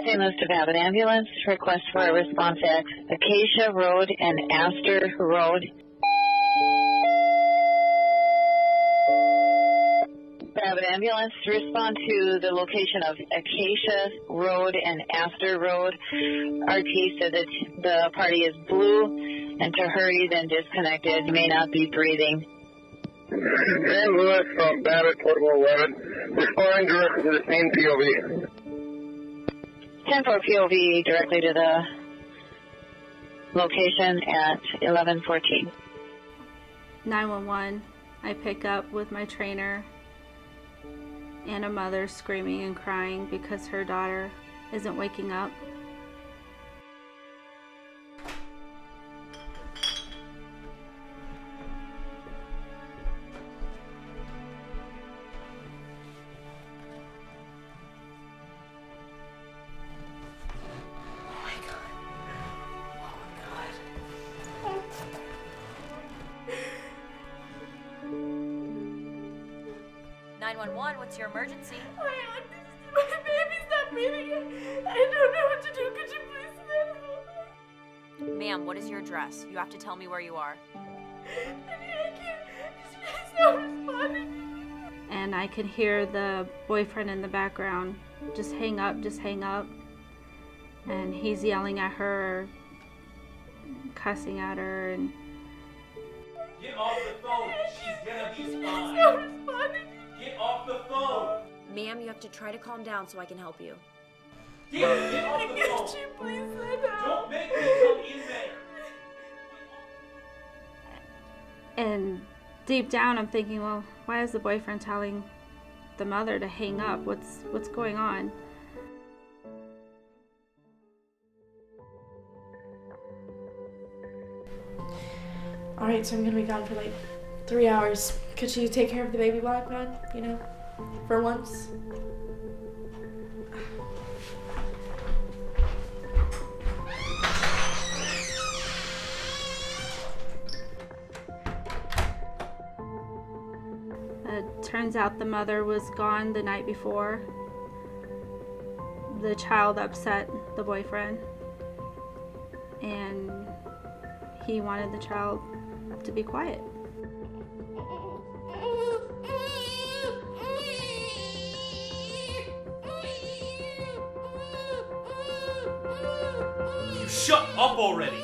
St. Louis to have an ambulance. Request for a response at Acacia Road and Astor Road. Have an ambulance to respond to the location of Acacia Road and Astor Road. RT said that the party is blue and to hurry, then disconnected. May not be breathing. Dan Lewis from Babbitt, Portable 11, responding directly to the same POV. 10-4 POV directly to the location at 11:14. 911, I pick up with my trainer and a mother screaming and crying because her daughter isn't waking up. Oh my God. 911, what's your emergency? My baby's not breathing. I don't know what to do. Could you please help me? Ma'am, what is your address? You have to tell me where you are. I can't. She's not responding. And I could hear the boyfriend in the background, just hang up, just hang up. And he's yelling at her, cussing at her, and get off the phone. She's gonna be fine. She's not responding. Get off the phone. Ma'am, you have to try to calm down so I can help you. Get off the phone. Could you please let out? Don't make me come in there. And deep down I'm thinking, well, why is the boyfriend telling the mother to hang up? What's going on? Alright, so I'm gonna be gone for like 3 hours. Could you take care of the baby black man, you know, for once? Turns out the mother was gone the night before. The child upset the boyfriend, and he wanted the child to be quiet. You shut up already.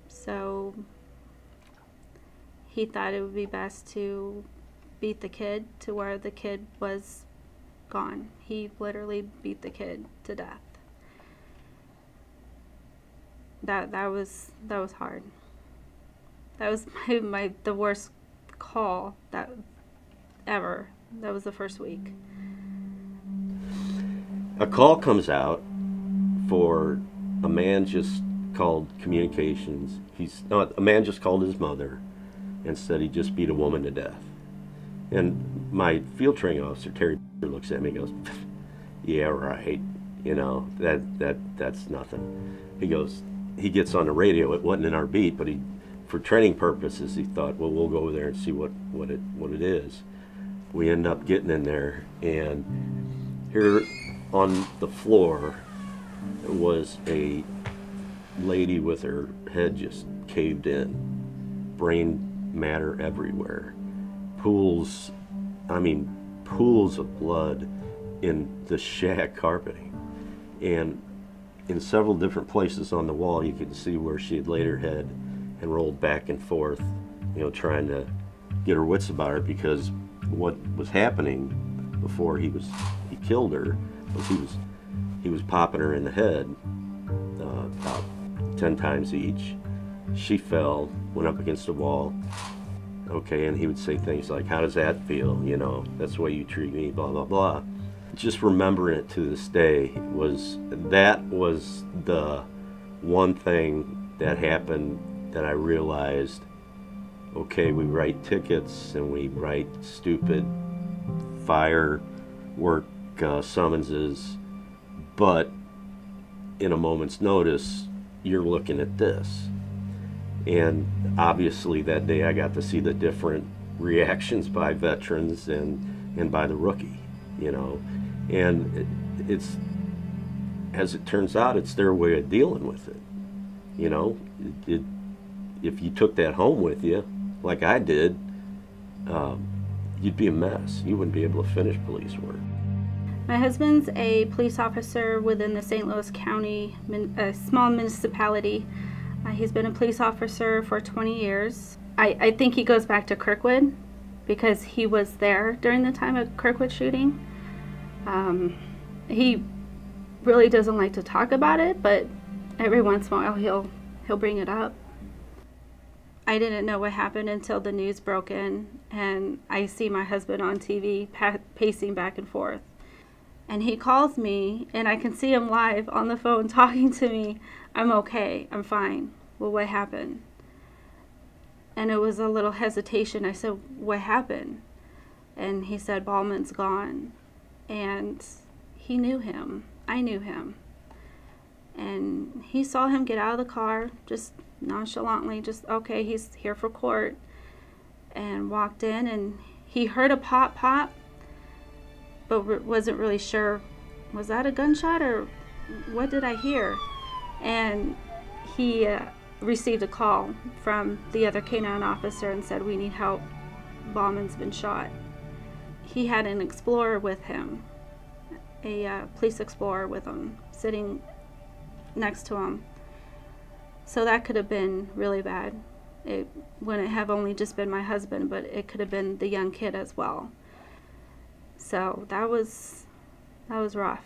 So he thought it would be best to beat the kid to where the kid was gone. He literally beat the kid to death. That was hard. That was the worst call that ever. That was the first week. A call comes out for a man just called communications. A man just called his mother and said he just beat a woman to death. And my field training officer, Terry, looks at me and goes, yeah, right, you know, that's nothing. He gets on the radio. It wasn't in our beat, but for training purposes, he thought, well, we'll go over there and see what it is. We end up getting in there, and here on the floor was a lady with her head just caved in, brain matter everywhere, pools of blood in the shag carpeting, and in several different places on the wall you could see where she had laid her head and rolled back and forth, you know, trying to get her wits about her, because what was happening before he killed her was he was popping her in the head about 10 times each. She fell, went up against the wall. Okay, and he would say things like, how does that feel? You know, that's the way you treat me, blah, blah, blah. Just remembering it to this day was the one thing that happened that I realized, okay, we write tickets and we write stupid firework summonses, but in a moment's notice, you're looking at this. And obviously that day I got to see the different reactions by veterans and by the rookie, you know. And it's, as it turns out, it's their way of dealing with it. You know, if you took that home with you, like I did, you'd be a mess. You wouldn't be able to finish police work. My husband's a police officer within the St. Louis County, a small municipality. He's been a police officer for 20 years. I think he goes back to Kirkwood because he was there during the time of Kirkwood shooting. He really doesn't like to talk about it, but every once in a while he'll bring it up. I didn't know what happened until the news broke in, and I see my husband on TV pacing back and forth. And he calls me, and I can see him live on the phone talking to me. I'm okay, I'm fine. Well, what happened? And it was a little hesitation. I said, what happened? And he said, Ballman's gone. And he knew him. I knew him. And he saw him get out of the car, just nonchalantly, just, okay, he's here for court. And walked in, and he heard a pop, but wasn't really sure, was that a gunshot or what did I hear? And he received a call from the other K-9 officer and said, we need help, Ballman's been shot. He had an Explorer with him, a police Explorer with him, sitting next to him. So that could have been really bad. It wouldn't have only just been my husband, but it could have been the young kid as well. So that was rough.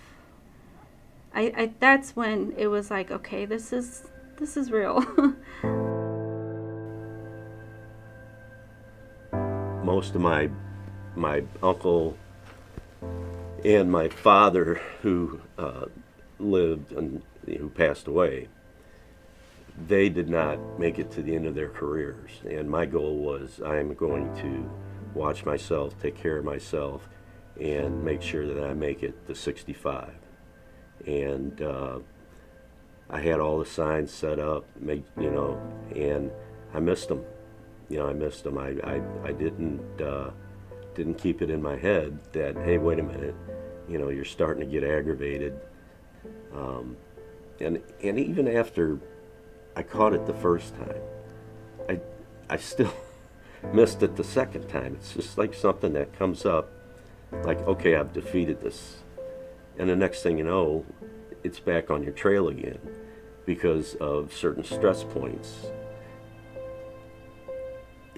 That's when it was like, okay, this is real. Most of my uncle and my father, who lived and who passed away, they did not make it to the end of their careers. And my goal was, I am going to watch myself, take care of myself, and make sure that I make it to 65. And I had all the signs set up, you know, and I missed them. You know, I missed them. I didn't keep it in my head that, hey, wait a minute, you know, you're starting to get aggravated. And even after I caught it the first time, I still missed it the second time. It's just like something that comes up, like, okay, I've defeated this. And the next thing you know, it's back on your trail again because of certain stress points.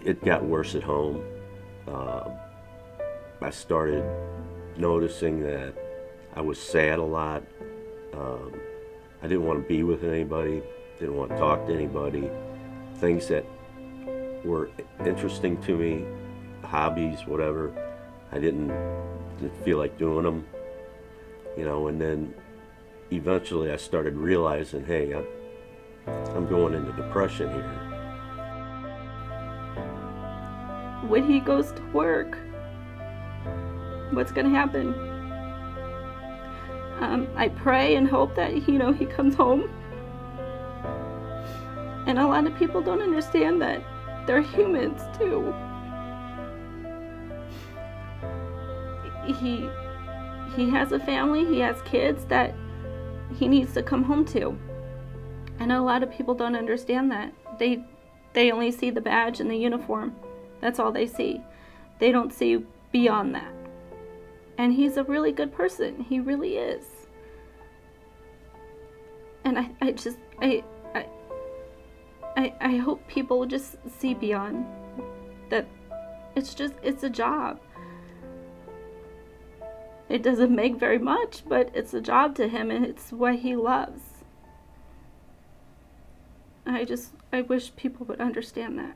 It got worse at home. I started noticing that I was sad a lot. I didn't want to be with anybody, didn't want to talk to anybody. Things that were interesting to me, hobbies, whatever, I didn't feel like doing them, you know. And then eventually I started realizing, hey, I'm going into depression here. When he goes to work, what's going to happen? I pray and hope that, you know, he comes home. And a lot of people don't understand that they're humans too. He has a family, he has kids that he needs to come home to. And a lot of people don't understand that. They only see the badge and the uniform. That's all they see. They don't see beyond that. And he's a really good person. He really is. And I hope people just see beyond that. It's a job. It doesn't make very much, but it's a job to him, and it's what he loves. I wish people would understand that.